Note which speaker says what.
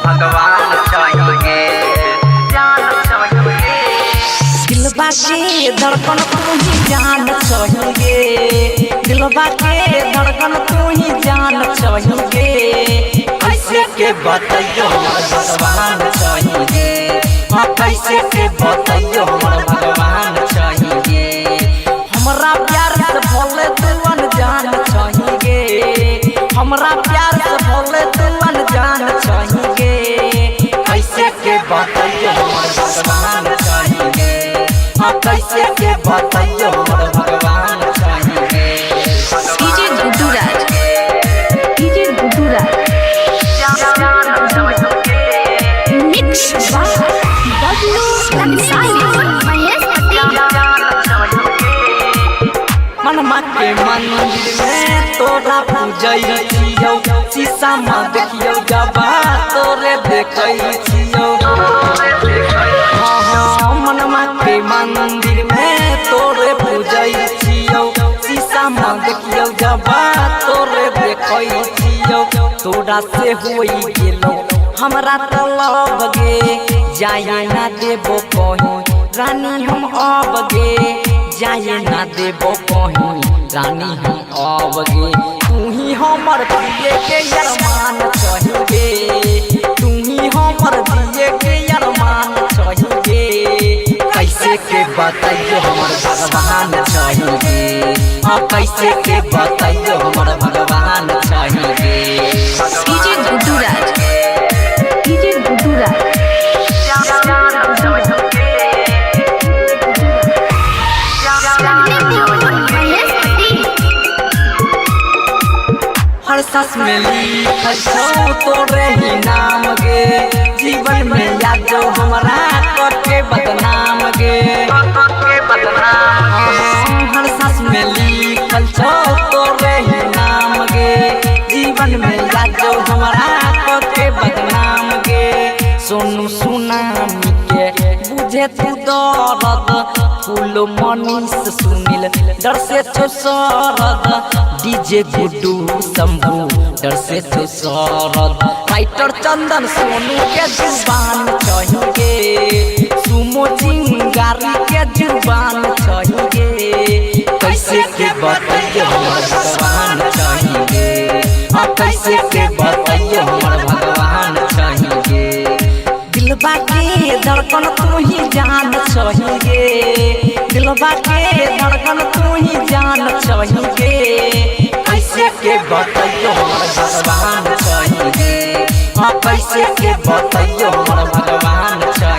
Speaker 1: भगवान चाहिए, जान चाहिए।
Speaker 2: दिलवा के धड़कन तू ही जान चाहिए, दिलवा के धड़कन तू ही जान चाहिए।
Speaker 1: कैसे के बताइयो भगवान चाहिए, हाँ कैसे के बताइयो भगवान चाहिए।
Speaker 2: हमरा प्यार से भोले तू अनजान चाहिए, हमरा प्यार से भोले तू अनजान चाहिए।
Speaker 1: कैसे के बताइयो भगवान चाहिए, हाँ कैसे के बताइयो भगवान चाहिए।
Speaker 3: डीजे गुड्डू राज, डीजे गुड्डू राज, मिक्स बबलू कंसाई महेश
Speaker 2: मनमा के मंदिर में तोरा पूजै छियौ, शीशा में देखियौ जबा तोरे देखै छियौ। हाँ मनमा के मंदिर में तोरे पूजै छियौ, शीशा में देखियौ जबा तोरे देखै छियौ। तोरा से होई गेलौ हमरा तो लव गे, जाए ना देबो कहीं रानी हम अब गे, जाए ना देबो कहीं रानी हम अब गे। तू ही हमर दिए के अरमान चाहिए, तू ही हमर दिए के अरमान चाहिए।
Speaker 1: कैसे के बताइयो हमर भगवान चाहिए, हाँ कैसे के बताइयो हमर भगवान चाहिए।
Speaker 3: डीजे गुड्डू राज, डीजे गुड्डू राज,
Speaker 2: हर सांस में लिखल छौ तोरे ही नाम गे, जीवन में याद हमरा करके बदनाम गे। हर सांस में लिखल छौ तोरे ही नाम गे, जीवन में याद हमरा करके बदनाम गे। सोनू सुनामी के बुझे तू दर्द, फूल मनीष सुनील डर से छो सरद। डीजे गुड्डू शंभू डर से छो सरद। राइटर चंदन सोनू के जुबान चाहिए, सुमो चिंगारी के जुबान चाहिए।
Speaker 1: कैसे के बताइयो हमर भगवान चाहिए, हाँ कैसे के बताइयो हमर भगवान चाहिए।
Speaker 2: दिलवा के धड़कन तू ही जान चाहिए, दिलवा के धड़कन तू ही जान चाहिए।
Speaker 1: कैसे के बताइयो हमर भगवान चाहिए, हाँ कैसे के बताइयो हमर भगवान चाहिए।